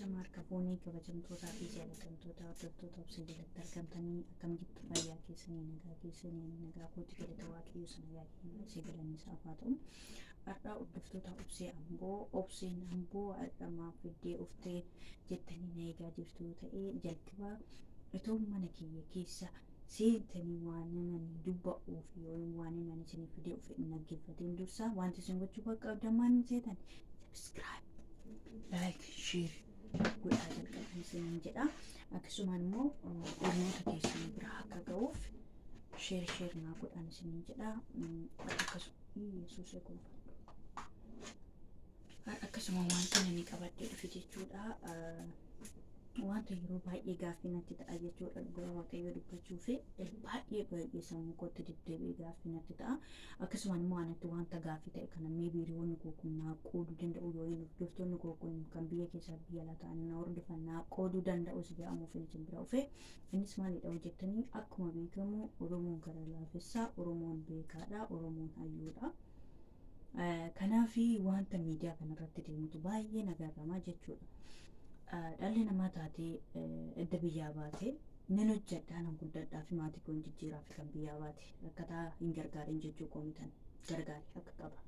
Shamarka foonii kabajamtootaa fi jaallatamtoota hordoftoota obsa jalatti argamtanii akkam jirtu fayyaa keessanii nagaa kooti galata waaqayyoo sana yaadanii isee galannisaa haa ta'u. Har'a hordoftoota obseen amboo har'amaa fiddee uftee jettanii na eegaa jirtu ta'ee jalqabaa itoo mana kiyya keessa seentanii waan ani dubba'uu fi waan ani isin fidee ufe naggeeffateen dursa wanti isin gochuu qabdan maan seetan subscribe like share godhaa jalqabanii isiniin jedha. Akkasumaan immoo ormoota keessan bira akka ga'uuf share naa godhaan isiniin jedha. Akkasuma wanta ani qabadhee dhufe jechuudha. Wanta yeroo baay'ee gaaffii natti ta'a jechuudha. Dhugaa waaqayyoo dubbachuu fi baay'ee sammuu kootti deddeebi'ee gaaffii natti ta'a. Akkasumaan immoo anatti wanta gaaffii ta'e kana miiriyoonni koo kun naa qooduu danda'u yoo hordoftoonni koo kun kan biyya keessaa biyya alaa ta'an na hordofan naa qooduu danda'u si jedhamuuf isin bira dhufe. Innis maalidha hojjettanii akkuma beekamu Oromoon gara laafessaa, Oromoon beekaadha, Oromoon hayyuudha. Kanaaf wanta miidiyaa kanarratti deemtu baay'ee nagaramaa jechuudha. Dhalli namaa taatee edda biyyaa baate nan hojjedhaa nan guddadhaa fi maatii koo jijjiiraa fi kan biyyaa baate akkataa hin gargaarin jechuu koo mitan gargaarii akka qaba.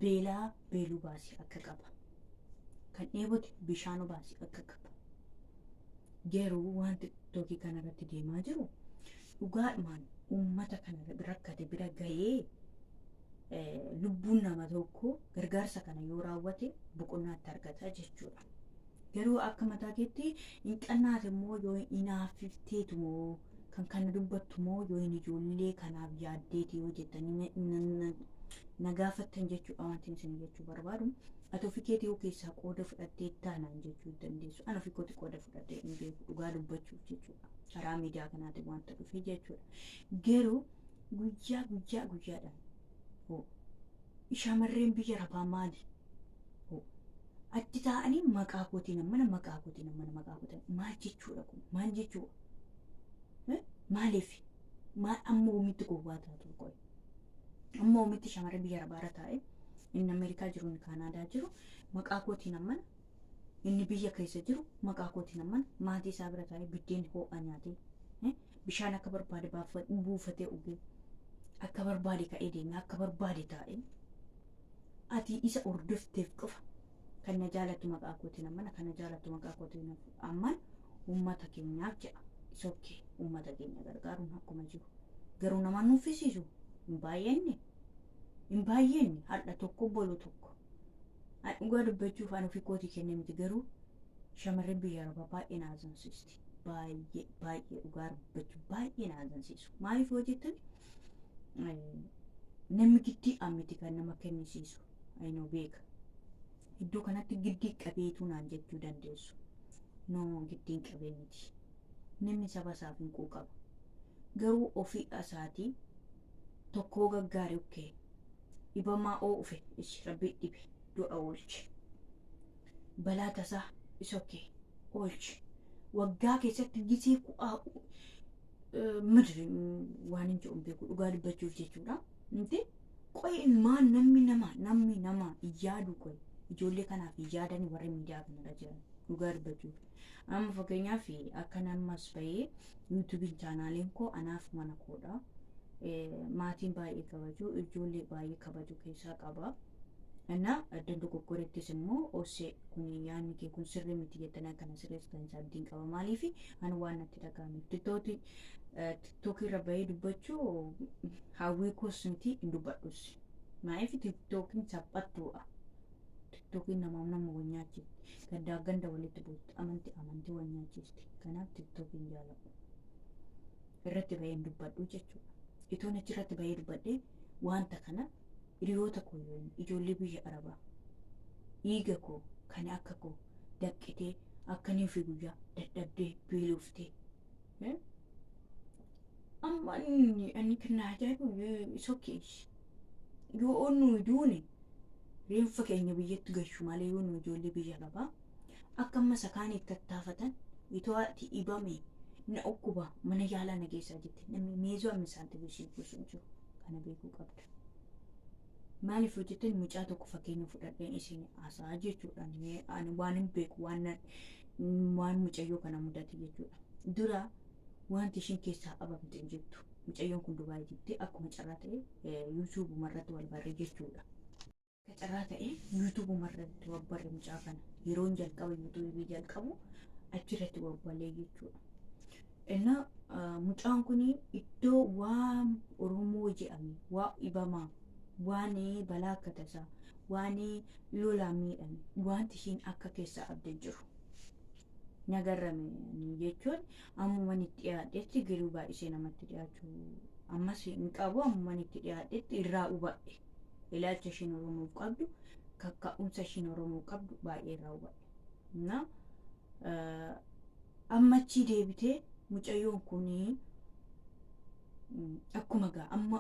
Beelaa beeluu baasii akka qaba. Kan dheebote bishaan baasii akka qaba. Garuu wanti tokkii kanarratti deemaa jiru dhugaadhumaan uummata kana rakkate bira gahee lubbuun nama tokko gargaarsa kana yoo raawwate boqonnaatti argata jechuudha. Garuu akka mataa keetti hin qannaate immoo yoo inaafifteetu moo kan kana dubbattu moo yoo hin ijoollee kanaaf yaaddeeti yoo jettanii na gaafattan jechuudha. Wanti isin jechuu barbaadu ati ofii keetii yoo keessaa qooda fudhattee taanaan jechuu dandeessu. Ani ofii kooti qooda fudhattee hin beeku dhugaa dubbachuuf jechuudha. Karaa miidiyaa kanaatiin wanta dhufe jechuudha. Garuu guyyaadhaan shamarreen biyya rafaa maali? Addi ta'anii maqaa kootiin mana maal jechuudha kun? Maal jechuudha? Maaliif? Maal amma oomitti gowwaa taatu qoy? Amma oomitti shamarree biyya rabaara taa'e inni Ameerikaa jiru inni Kaanaadaa jiru maqaa kootiin mana inni biyya keessa jiru maqaa kootiin mana maatii isaa bira taa'e biddeen ho'aa nyaatee bishaan akka barbaade buufatee dhugee akka barbaade ka'ee deemee akka barbaade taa'e ati isa hordofteef qofa. Kan na jaalatu maqaa kootiin mana kan na jaalatu maqaa kootiin amma uummata keenyaaf jedha. Isookee uummata keenya gargaaruun akkuma jiru. Garuu nama nuffisiisu hin baay'eenni har'a tokko bolu tokko. Dhugaa dubbachuuf ani ofii kootii kennee miti garuu shamarreen biyya arabaa baay'ee na ajaa'ibsiisti. Baay'ee dhugaa dubbachuu baay'ee na ajaa'ibsiisu. Maaliif yoo jettan namni giddii ammiti kan nama kennisiisu. Ayinoo beeka. Iddoo kanatti giddii qabeetu naan jechuu dandeessu. No giddiin qabee miti. Namni saba isaaf hin quuqabu. Garuu ofii isaatii tokkoo gaggaarii ukkee dhibamaa oofe ishi rabbi dhibe du'a oolche. Balaa tasaa isookee oolche. Waggaa keessatti gisee ku'aa midri waan hin jedhu beeku dhugaa dubbachuuf jechuudha. Inti qoy ilmaan namni nama yaadu qoy. Ijoollee kanaaf yaadanii warri miidiyaa kanarra jiran dhugaa dubbachuuf. Amma fakkeenyaaf akka namas bahee yuutuubiin chaanaaliin koo anaaf mana koodha. Maatiin baay'ee kabaju, ijoollee baay'ee kabaju keessaa qaba. Ana addan dogoggorettis immoo osoo kun yaanni kee kun sirrii miti jettanii akkana sirreessitan isaa abdiin qaba. Maaliif ani waan natti dhaga'ame tiktookii irra bahee dubbachuu hawwii koos miti hin dubbadhus. Maaliif tiktookiin saphattuudha. TikTokiin nama wanyaachisti. Ganda walitti buutu amantii wanyaachisti. Kanaaf TikTokiin jaalladhu. Irratti bahee dubbadhu jechuudha. Itoon achirratti bahee dubbadhee wanta kana hiriyoota koo ijoollee biyya arabaa dhiiga koo kan akka koo daqqitee akkanii fi guyyaa dadhabdee beeloftee. Amma inni kan ajaa'ibu isookee yoo onnu duune reenfa keenya biyyatti gashu malee yoo nu ijoollee biyya arabaa akka amma sakaaniif tattaafatan itoo ati dhibame na ukkuba mana yaalaa nageessaa jetti namni meezoo amma isaan taphisiisu jiru kana beekuu qabda. maaliif hojjetan mucaa tokko fakkeenya fudhadheen isin haasaa jechuudhaan ani waan hin beeku waan mucayyoo kana mudate jechuudha. Dura wanti ishiin keessaa qabamte hin jirtu. Mucayyoon kun Dubaay jirti akkuma carraa ta'e yuutuubuma irratti wal barre jechuudha. Akka carraa ta'e yuutuubuma irratti wal barre mucaa kana yeroon jalqaba yuutuubii jalqabu achirratti wal barree jechuudha. Inna mucaan kun iddoo waan Oromoo jedhame waa ibamaa waan balaa akka tasaa waan lolaan miidhame wanti ishiin akka keessaa abdee jiru nagarrame jechuun ammumaan itti dhiyaadhetti garuu baay'isee namatti dhiyaachuu ammas hin qabu. Ammumaan itti dhiyaadhetti irraa hubadhe ilaalcha ishiin Oromoof qabdu kakka'umsa ishiin Oromoof qabdu baay'ee irraa hubadhe. Na ammachii deebitee mucayyoon kun akkuma gaa amma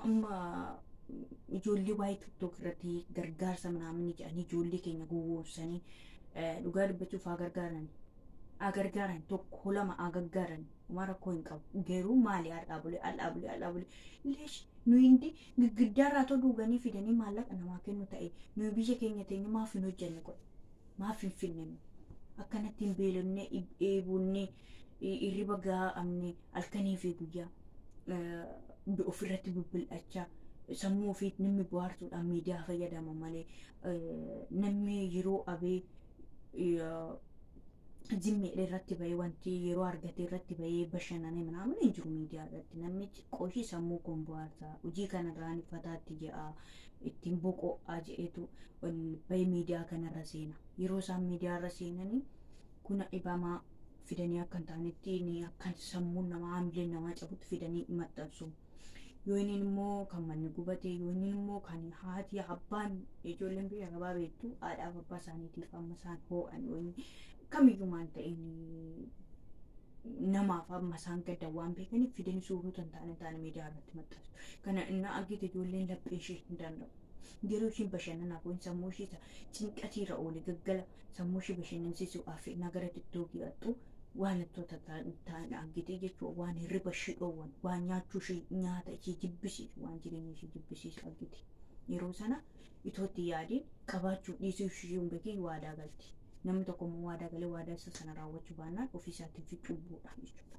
ijoollee waa'ee TikTok irratti gargaarsa minaamin jedhanii ijoollee keenya gowwoomsanii dhugaa dubbachuuf agargaaran tokko lama agargaaran uma rakkoo hin qabu. Garuu maali al'aabulee leesh nuyi hindi girgiddaarraa too duuganii fidanii maallaqa namaa kennu ta'e nuyi biyya keenya teenya maaf hin hojjenne godhe maaf hin finne akkanatti hin beelonnee eebunnee irriba gaa'amne halkanii fi guyyaa ofirratti bilbil'achaa sammuu ofiit namni bohaarsuudhaan miidiyaa fayyadama malee namni yeroo abee zimmeedha irratti bahee wanti yeroo argate irratti bahee bashannanee minaamin hin jiru miidiyaa irratti. Namni qoshii sammuu kun bohaarsaa hojii kanarraan fataatti jedha ittiin boqo'aa jedheetu bahee miidiyaa kanarra seena. Yeroo isaan miidiyaa irra seenanii kuna dhibamaa fidanii akka hin taanetti akka sammuun namaa hamileen namaa cabutti fidanii maxxansu. Yoo inni immoo kan manni gubate yoo inni immoo kan haati abbaan ijoolleen biyya gabaa beektu haadhaaf abbaa isaaniitiif amma isaan hoo'an yoo inni kamiyyuu maan ta'een namaaf amma isaan gadda waan beekaniif fidanii suurota hin taane miidiyaa irratti maxxansu. Kana inni argite ijoolleen laphee ishee hin danda'u. Yeroo ishiin bashannanaaf waan sammuu ishee cinqatiirra oole gaggala sammuu ishee bashannansiisuudhaaf nagara TikTokii hidhattu waan wantoota ta'an argite jechuudha. Waan hirriba ishee dhoowwan waan nyaachuu ishee nyaata ishee jibbisiisu waan jireenya ishee jibbisiisu argite. Yeroo sana itootti yaadeen qabaachuu dhiisuu ishee hin beekin waadaa galti. Namni tokko immoo waadaa galee waadaa isa sana raawwachuu baannaan ofiisaatiin fi cubbuudha jechuudha.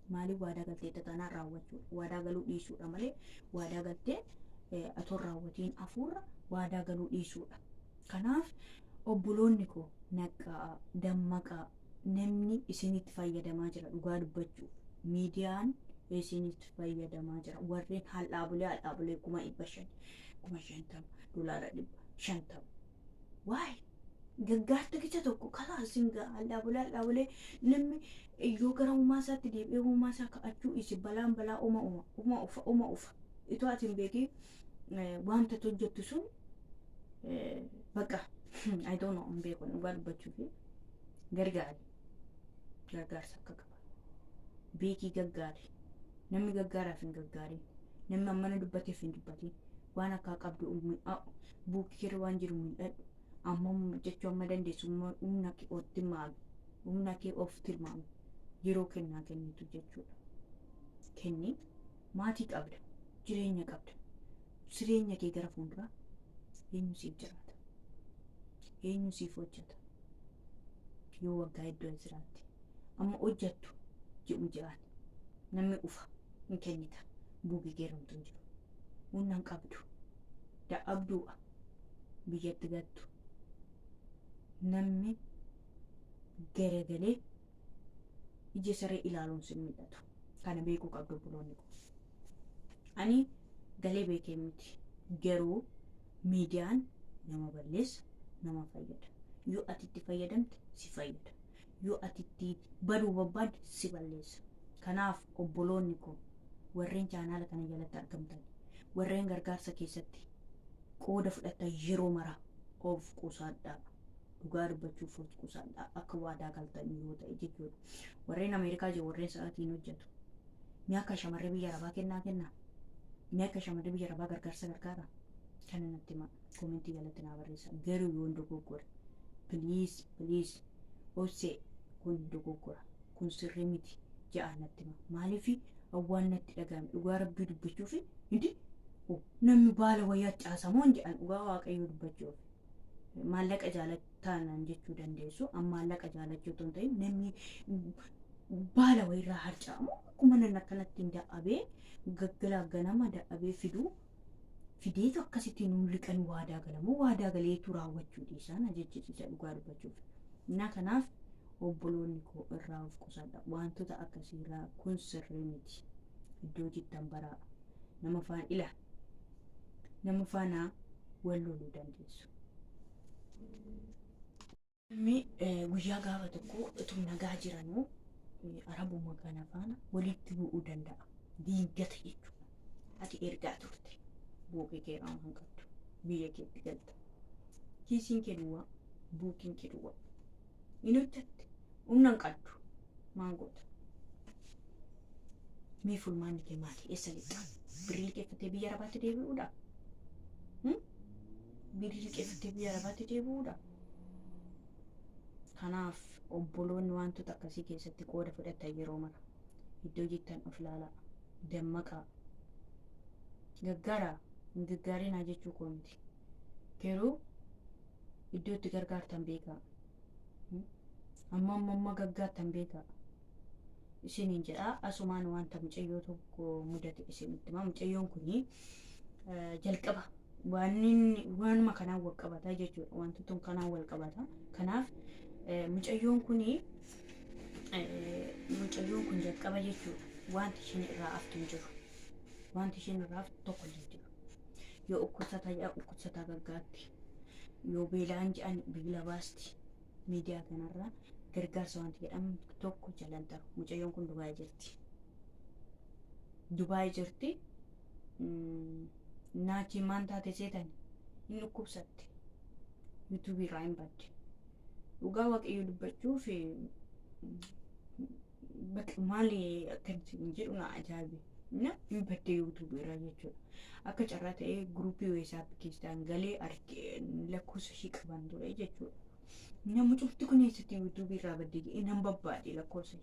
Maaliif waadaa galtee tatanaan raawwachuudha? Waadaa galuu dhiisuudha malee waadaa galtee atoon raawwatiin hafuurra waadaa galuu dhiisuudha. Kanaaf obboloonni koo naqqaa dammaqaa namni isinitti fayyadamaa jira dhugaa dubbachuuf miidiyaan isinitti fayyadamaa jira. Warreen haldhaabulee $500 $50 waay gaggaarta gicha tokko kalaa singa haldhaabulee namni yoo gara uumaa isaatti deebi'ee uumaa isaa ka'achuu isi balaa uma ufa itoo ati hin beekii wanta hojjettu sun baqa I don't know hin beeku dhugaa dubbachuuf gargaarsa akka qaba. Beekii gaggaari. Namni gaggaaraaf hin gaggaarin. Namni ammana dubbateef hin dubbatin. Waan akka qabdu buukii keessa waan jiru mul'adhu. Amma jechuu amma dandeessu humna kee of tilmaami. Humna kee of tilmaami. Yeroo kennaa kennitu jechuudha. Kenni maatii qabda. Jireenya qabda. Jireenya kee gara fuulduraa eenyu siif jiraata? Eenyu siif hojjeta? Yoo waggaa iddoo jiraatti. Amma hojjettu jedhu jiraan namni ufa hin kennita buugii geeramtu hin jiru. Humna qabdu dadhabduudha biyyatti gattu namni garagalee ija saree ilaaluun sin mul'atu. Kana beekuu qabdu obboloonni koo. Ani galee beekee miti garuu miidiyaan nama balleessa nama fayyada. Yoo ati itti fayyadamte si fayyada. Yoo ati itti baduu barbaadde si balleessa. Kanaaf obboloonni koo warreen chaanaala kana jalatti argamtan warreen gargaarsa keessatti qooda fudhatan yeroo maraa of qusadhaa. Dhugaa dubbachuuf of qusadhaa akka waadaa galtan yoo ta'e jechuudha. Warreen Ameerikaa jiru warreen sa'aatiin hojjetu. Ni akka shamarree biyya arabaa kennaa. Ni akka shamarree biyya arabaa gargaara. Kana natti himaa koomentii jalatti naa barreessaa. Garuu yoo dogoggora please obsee kun dogoggora kun sirrii miti ja'a natti himaa. Maaliif awwaan natti dhagahame dhugaa rabbii dubbachuuf hindi namni baala wayyaa caasamoon jedhan dhugaa waaqayyoo dubbachuuf maallaqa jaalataan jechuu dandeessu amma maallaqa jaalachuu otoo hin ta'in namni baala wayirraa harcaamu akkuma nan akkanatti hin da'abee gaggalaa ganama da'abee fideetu akkasittiin liqan waadaa galamu waadaa galeetu raawwachuu dhiisaan jechisiisa dhugaa dubbachuuf na kanaaf obboloonni koo irraa of qusadha wantoota akkasiirraa kun sirrii miti iddoo jittan baraa nama faana wal loluu dandeessu. Guyyaa gaafa tokko utuu nagaa jiranuu arabuma kana faana walitti bu'uu danda'a. Diingata jechuudha. Ati ergaa turte buukee keeraan kan qabdu biyya keetti galta. Kiisiin kee duwwaa buukiin kee duwwaa. Inni hojjette humna hin qabdu maan goota. Mee furmaanni kee maati eessa lixaa? Birrii liqeeffatee biyya arabaatti deebi'uudha? Birrii liqeeffatee biyya arabaatti deebi'uudha? Kanaaf obboloonni wantoota akkasii keessatti qooda fudhatan yeroo mara iddoo jettan of ilaalaa dammaqaa gaggaarinaa jechuu koo miti garuu iddoo itti gargaartan beekaa amma gaggaartan beekaa isiniin jedhaa asumaan wanta mucayyoo tokko mudate isinitti himaa mucayyoon kunii jalqaba waanuma kanaan wal qabataa jechuudha wantoota kanaan wal qabata kanaaf mucayyoon kun jalqaba jechuudha wanti isheen irraa haftu hin jiru wanti isheen irraa haftu tokko hin jiru yoo dhukkubsataa gaggaatti yoo beelaan jedhan beela baasti miidiyaa kanarraa gargaarsa wanti jedhamu tokko jalan ta'u mucayyoon kun Dubaay jirti naachi maan taate seetan hin dhukkubsatte yuutuubii irraa hin badde dhugaa waaqayyoo dubbachuuf maali akkanatti hin jedhu na ajaa'ibe na hin badde yuutuubii irraa jechuudha akka carraa ta'ee guruupii weesaap keessaan galee argee lakkoofsa ishii qaban ture jechuudha namni cufti kun eessatti yuutuubii irraa baddee nan babbaade lakkoofsa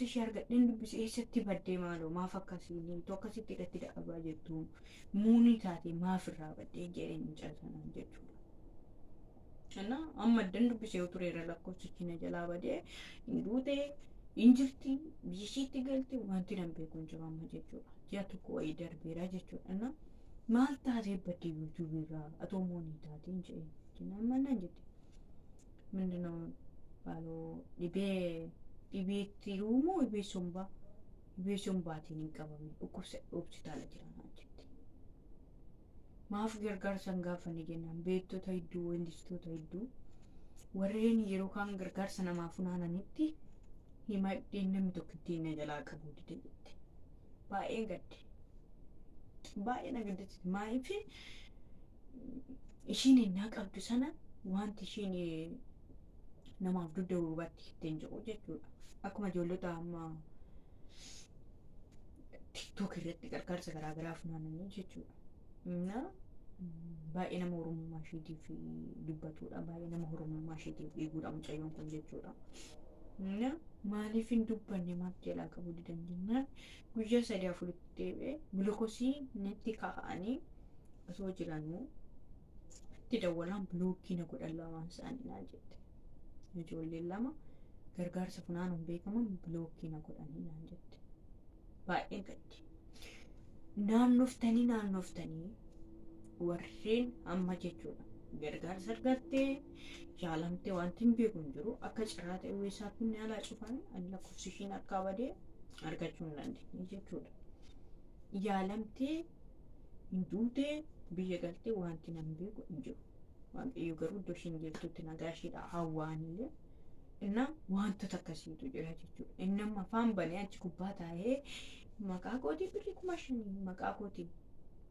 ishee argadheen dubbise eessatti baddee maaloo maaf akkasiin tokkasitti irratti da'abaa jettu muunii taate maaf irraa baddee jedheen caalsanaan jechuudha. Ana amma dubbisee tureera lakkoofsichi jalaa badee hin duute hin jirti biyyitti galte wanti nan beeku hin jiru amma jechuudha. Ji'a tokko wayii darbeera jechuudha. Ana maal taatee baddee yuutuubii irraa atoo muunii taate hin jedheen jennaan mannaan jette. Mindinoo baaloo dhibeetti ruumoo dhibee sombaatiin hin qabame hospitaala jiran jette. Maaf gargaarsan gaafanne jennaan beektota hedduu weellistoota hedduu warreen yeroo kaan gargaarsa namaa funaananitti himaa namni tokko ittiin na jalaa qabuu dide jette. Baay'ee gadde. Baay'ee na gaddisiise maaliif ishiin innaa qabdu sana wanti ishiin namaaf dudda duubatti ittiin jiru jechuudha. Akkuma ijoollota amma TikTok irratti gargaarsa garaagaraa funaananii jechuudha. Baay'ee nama oromummaa isheetiif dubbatudha. Baay'ee nama oromummaa isheetiif eeguudha mucayyoon kun jechuudha. Maaliif hin dubbanne maaf jalaa qabuu didan jennaan guyyaa 3-4 deebi'ee gulukoosii natti kaa'anii osoo jiranuu itti dawwalaan bilookii na godhan lamaan isaanii naan jette. Ijoolleen lama gargaarsa funaanuun beekaman bilookii na godhanii naan jette. Baay'ee gaddi. Naannoftanii warreen amma jechuudha. Gargaarsa argattee jaalamtee wanti hin beeku hin jiru akka carraa ta'e weessaa kun alaa cufan lakkoofsi ishiin akka badee argachuu hin dandeenye jechuudha. Yaalamtee hin duutee biyya galtee wanti nan beeku hin jiru. Waaqayyo garuu iddoo ishiin jirtutti nagaa ishiidha hawwaanillee inna wantoota akkasiitu jira jechuudha. Inni amma afaan banee achi gubbaa taa'ee maqaa kootii birrii 5,000 maqaa kootii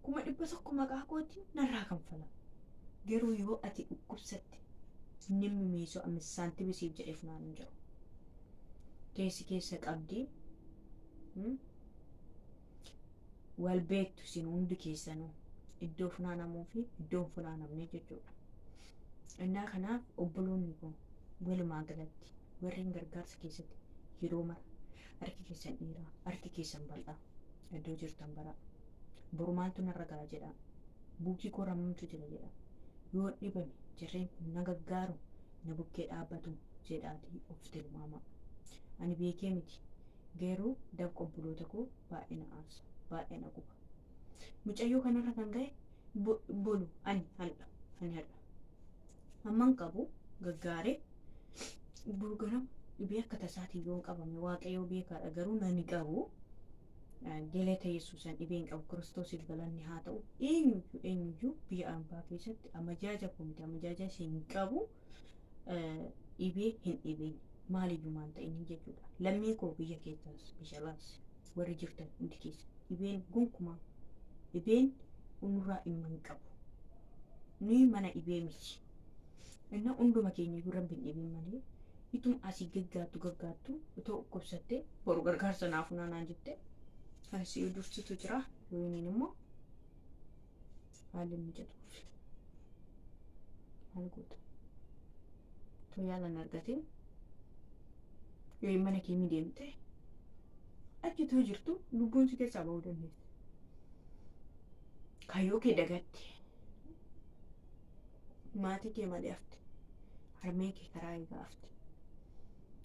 100 maqaa kootii narraa kanfala. Garuu yoo ati dhukkubsatte namni meesoo ammisaanti bisiif jedhee funaanuun jiru. Keessi keessa qabdii wal beektu isin hundi keessanuu iddoo funaanamuu fi iddoo hin funaanamne jechuudha. Innaa kanaaf obboloonni kun walumaa galatti warreen gargaarsa keessatti yeroo mara harki keessan dheeraa harki keessan bal'aa iddoo jirtan baraa boru maaltu narra ga'a jedha. Buukii koo rammamtu jira jedha. Yoo dhibame jarreen kun na gaggaaru na bukkee dhaabbatu jedhaati of tilmaama. Ani beekee miti garuu dab obboloota koo baay'ee na aarsa baay'ee na guba. Mucayyoo kanarra kan ga'e bolu ani hadha. Amman qabu gaggaaree burganam dhibee akka tasaatiin yoon qabame waaqayyoo beekaadha garuu nani qabu. Galata Yesuusan dhibeen qabu Kiristoosiif galanni haa ta'u. Eenyuyyuu biyya ambaa keessatti amajaaja koomiti amajaaja isheen qabu dhibee hin dhibeen maaliyyuu maan ta'in jechuudha. Lammii koo biyya keessaas biyya alaas warri jirtan hundi keessa dhibeen gonkumaa dhibeen unurraa dhimma hin qabu. Nuyi mana dhibee miti. Inna hunduma keenya iyyuu rabbiin dhibeen malee itum asii gaggaattu itoo dhukkubsattee boru gargaarsa naaf naanaan jettee asii dursitu jira yooyin immoo haalli mijatuuf maal goota too yaalan argatiin yooyin mana kee deemte achitoo jirtu lubbuun si keessaa ba'uu dandeessa. Kayyoo kee dagatte maatii kee malee hafte harmee kee karaa eegaa hafte.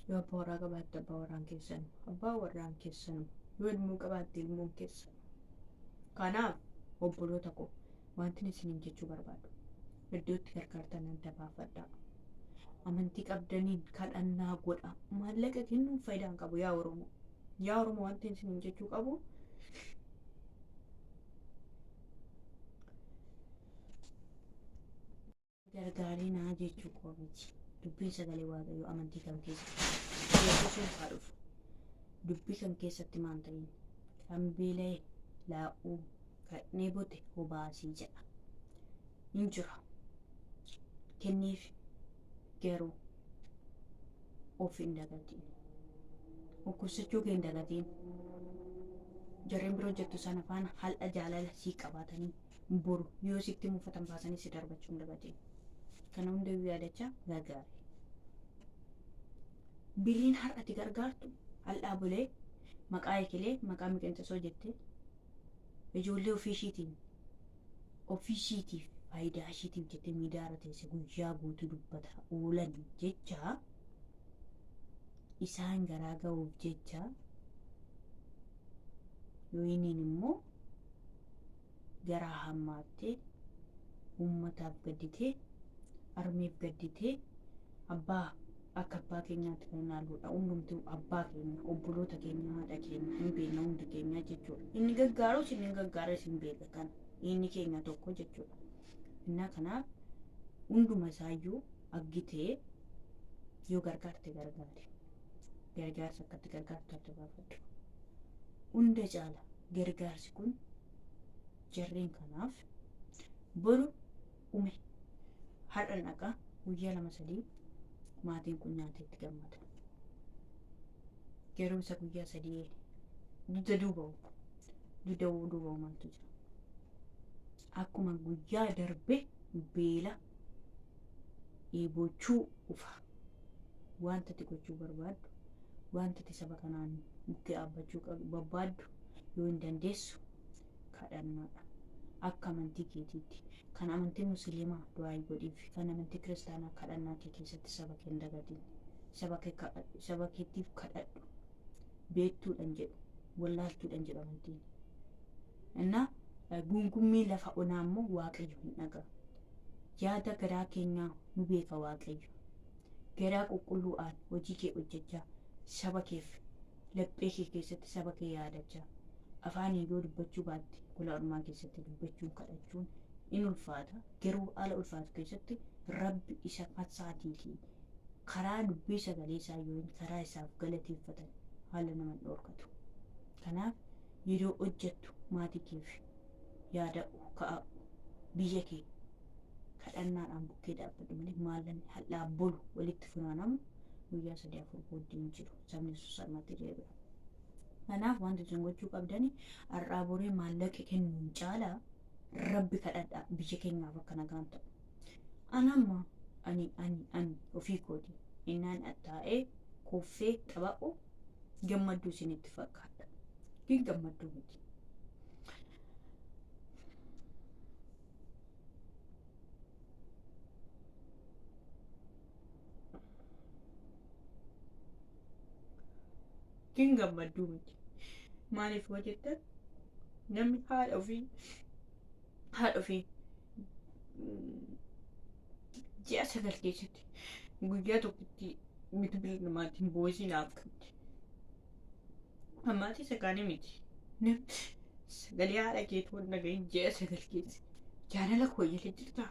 Yoo abbaa warraa qabaatte abbaa warraan keessan abbaa warraan keessan yoo ilmoo qabaatte ilmoon keessan. Kanaaf obboloota koo wanti isiniin jechuu barbaadu iddootti gargaartan adda baafadhaa. Amantii qabdaniin kadhannaa godha. Maallaqa kennuun faayidaa hin qabu yaa Oromoo. Yaa Oromoo wanti isiniin jechuu qabu gargaarii naa jechuu koo miti. Dubbiin sagalee waaqayyoo amantii kan keessatti Yesuusin haa dhufu. Dubbii kan keessatti maan ta'in kan beela'e laa'uu kan dheebote hobaasii jedha. Hin jira. Kenniif garuu of hin dagatiin. Dhukkubsachuu kee hin dagatiin. Jarreen biroo jettu sana faana hal'a jaalala sii qabaatanii boru yoo sitti muffatan baasanii si darbachuu hin dagatiin. Kana hundayyuu yaadachaa gargaari. Biriin har'ati gargaartu hal'aa bulee maqaa ekelee maqaa miqeensasoo jettee ijoollee ofiishiitiif faayidaa ishiitiif jettee miidiyaarra teesse guyyaa guutuu dubbata oolan jecha isaan garaa ga'uuf jecha yooyiniin immoo garaa hammaattee uummataaf gadditee armeef gadditee abbaa akka abbaa keenyaatti kan ilaaluudha. Hundumtuu abbaa keenya obboloota keenya haadha keenya hin beekna hundi keenya jechuudha. Inni gaggaaruus inni gaggaares hin beeka kana inni keenya tokko jechuudha. Innaa kanaaf hunduma isaayyuu aggitee yoo gargaarte gargaari. Gargaarsa akkatti gargaartu adda baafadhu. Hunda caala gargaarsi kun jarreen kanaaf boru ume har'a naqa guyyaa 2-3 maatiin kun nyaateetti gammada. Garuu isa guyyaa 3 dudda duuba'u maaltu jira. Akkuma guyyaa darbe beela eebochuu ufa. Wanta ati gochuu barbaaddu wanta ati saba kanaan bukkee dhaabbachuu barbaaddu yoo hin dandeessu kadhannaadha. Akka amantii keetiitti kan amantii musliimaa du'aa godhiif kan amantii kiristaanaa kadhannaa kee keessatti saba kee hin dagatiin. Saba keetiif kadhadhu. Beektuudhaan jedhu wallaaltuudhaan jedhu amantiin. Innaa gungummii lafa onaa immoo waaqayyo hin dhaga'a. Yaada garaa keenyaa nu beeka waaqayyo. Garaa qulqulluudhaan hojii kee hojjechaa saba keef laphee kee keessatti saba kee yaadachaa afaan yoo dubbachuu baatte gola ormaa keessatti dubbachuun kadhachuun in ulfaata. Garuu ala ulfaatu keessatti rabbi isa fatsaatii karaa dubbii sagalee isaa yoo karaa isaaf galateeffatan haala nama dhorkatu. Kanaaf yeroo hojjettu maatii keef yaada ka'a biyya kee kadhannaadhaan bukkee dhaabbadhu malee maallan hal'aa bolu walitti funaanamu guyyaa 3-4 booddee hin jiru. Sabni suusalmatti deebi'a. Kanaaf wanti isin gochuu qabdani har'aa boree maallaqa kennuun caalaa rabbi kadhadhaa biyya keenyaaf akka nagaan ta'u. Anamma ani ofii kooti innaan attaa'ee koffee qaba'u gammadduu isinitti fakkaata. Kun gammadduu miti. kin gammaduu miti. Maaliif yoo jettan namni haadha ofii ji'a 9 keessatti guyyaa tokkotti miti bilnamaatiin boosii naaf qabdi. Ammaatii sagaanii miti. Sagalee haadha keetu wal dhagahin ji'a 9 keessa jaalala koo jala jirtaa?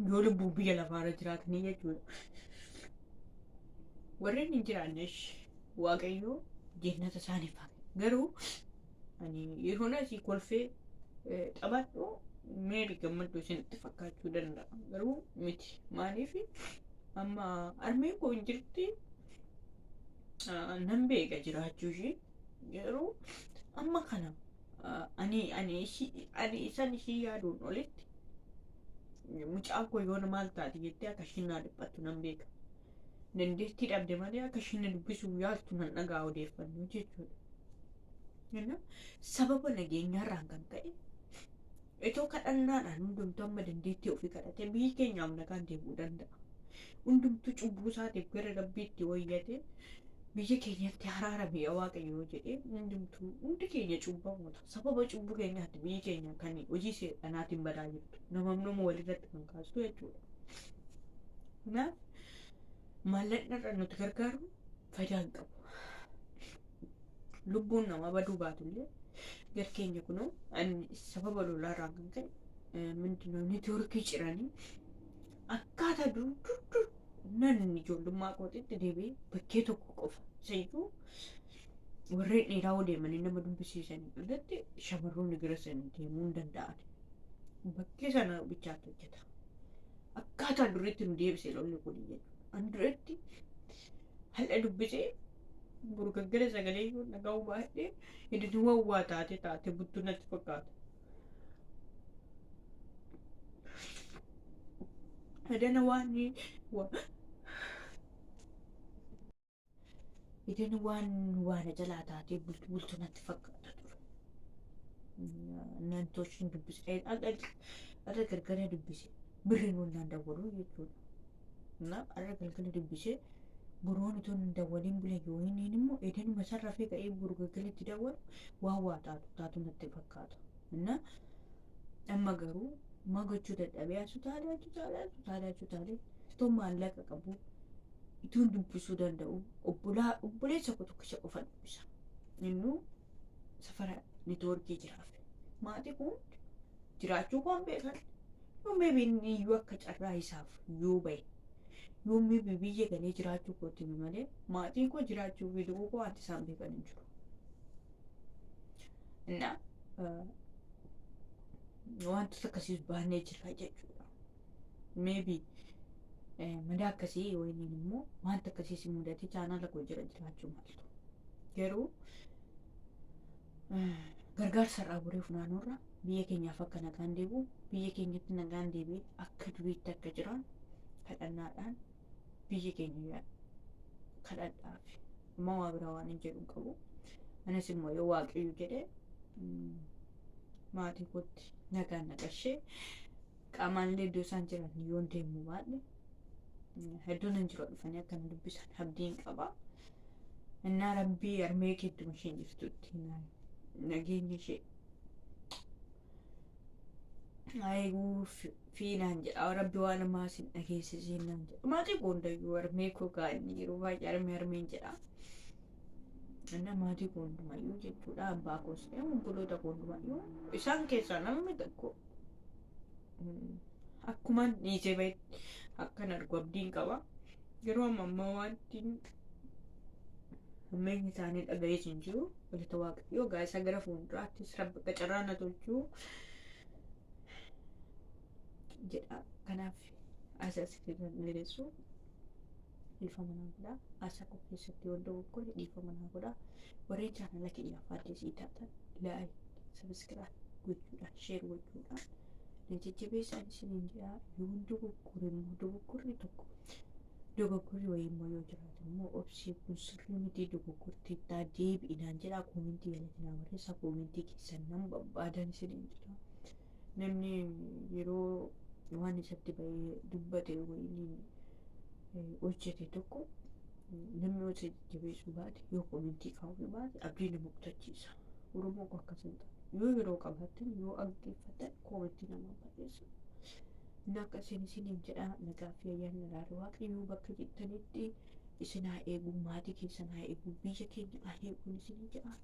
Yoo lubbuu biyya lafaarra jiraatanii jechuudha. Warreen hin jiraannes Waaqayyoo jannata isaaniif haa kennu. Garuu ani yeroon asii kolfee taphadhu meeri gammadduu isinitti fakkaachuu danda'a. Garuu miti. Maaliif amma armeen koo hin jirti nan beeka jiraachuu ishee. Garuu amma kana ani isaan ishii yaaduun olitti mucaa koo yoo maal taate jettee akka ishiin naa dhiphattu nan beeka. Dandeettii dhabde malee akka ishiin na dubbisuuf yaaltu nan dhagaa odeeffannoo jechuudha. Sababa nageenyaarraan kan ta'e itoo kadhannaadhaan hundumtuu amma dandeettii ofii kadhatee biyyi keenyaaf nagaan deemuu danda'a. Hundumtuu cubbuu isaatiif gara rabbiitti wayyate biyya keenyatti araarame Waaqayyoo jedhee hundi keenya cubbamoota. Sababa cubbuu keenyaatti biyyi keenya kan hojii seexanaatiin badaa jirtu. Namni walirratti kan kaastu jechuudha. Kanaaf maallaqni irra nuti gargaaru faayidaa hin qabu. Lubbuun namaa baduu baatullee gar keenya kunoo sababa lolaarraan kan ka'e neetwoorkii ciranii akkaataa dur nan ijoollummaa kootiitti deebi'ee bakkee tokko qofa sayyuu warreen dhiiraa deemanii nama dubbisiisanii irratti shamarroonni gara sana deemuu hin danda'an. Bakkee sana bichaatti hojjeta. Akkaataa duriitti nu deebisee lolli kun jechuudha. An duratti hal'a dubbisee burgaggara sagalee yoo dhaga'u baay'ee hidhii wawwaa taate buttuu natti fakkaata. Adana waan jalaa taatee bultu natti fakkaata ture. Nan toshin dubbisee adda gargara dubbisee birriin wannaan dawwaluu jechuudha. Adda galgala dubbisee buroon itoo hin dawwaliin bule yoo inni immoo edanuma sarrafee ka'ee burgaggalatti dawwalu waa taatu natti fakkaata. Amma garuu maa gochuu dadhabee asutaalee itoo maallaqa qabu itoo dubbisuu danda'u obboleessa tokkicha qofa dubbisa. Innuu safara neetwoorkii jiraaf. Maatii kun jiraachuu koon beekan yoo meebiin iyyuu akka carraa isaaf yoo bahe yoo meebii biyya galee jiraachuu kootti malee maatiin koo jiraachuu fi du'uu koo wanti isaan beekan hin jiru. Wantoota akkasiis baannee jira jechuudha. Meebii madaa akkasii yoo inni immoo wanta akkasiis mudatee chaanaala koo jiraachuu maltu. Garuu gargaarsa irraa buree funaanurra biyya keenyaaf akka nagaan deebi'u biyya keenyatti nagaan deebi'ee akka duriitti akka jiran kadhannaadhaan biyya keenya kadhadhaaf immoo waa biraa waan hin jedhu qabu. Anas immoo yoo Waaqayyo jedhee maatii kootti nagaan naqashee qaamaalee iddoo isaan jiran yoo deemu baadhe hedduun hin jiru dhufanii akka na dubbisan abdiin qaba. Innaa rabbii armee keettuma isheen jirtutti nageenya ishee eeguu fi naan jedha. Rabbi waan ammaa isin dhageessisee naan jedha. Maatii boondayyuu armee koo gaa'inni yeroo baay'ee armeen jedha. Maatii boondumayyuu jechuudha. Abbaa koos obboloota boondumayyuu isaan keessaa namni tokko akkumaan dhiisee bahetti akkan argu abdiin qaba. Yeroo ammaa wanti ammeenyi isaanii dhaga'ees hin jiru. Walitti Waaqayyoo gaa'isa gara fuulduraattis rabbi qacarraa na tolchuu jedha. Kanaaf asas dhiyeessu dhiifama naa godhaa. Asa qopheessatti wanta bokkoo dhiifama naa godhaa. Warreen chaanala keenyaaf addeesii taatan laayik sabiskiraayib gochuudhaan sheer gochuudhaan jajjabeessaan isiniin jedhaa. Yoo dogoggorri tokko dogoggorri wayii immoo yoo jiraatu immoo obsii kun sirrii miti dogoggortii taa deebi'inaan jedhaa. Koomentii jalatinaa barreessaa. Koomentii keessan nan barbaadan isiniin jedhaa. Namni yeroo waan isatti bahee dubbate wayii hojjete tokko namni yoo si jajjabeessuu baate yoo komentii kaa'uu baate abdii nama kutachiisa. Oromoo akkasii hin taane yoo yeroo qabaatan yoo dhaggeeffatan komentii nama barreessu. Naqa isiniin jedha nagaa fi ayyaana laala waaqayyoo bakka jirtanitti isin haa eegu maatii keessan haa eegu biyya keenya haa eegu isiniin jedha.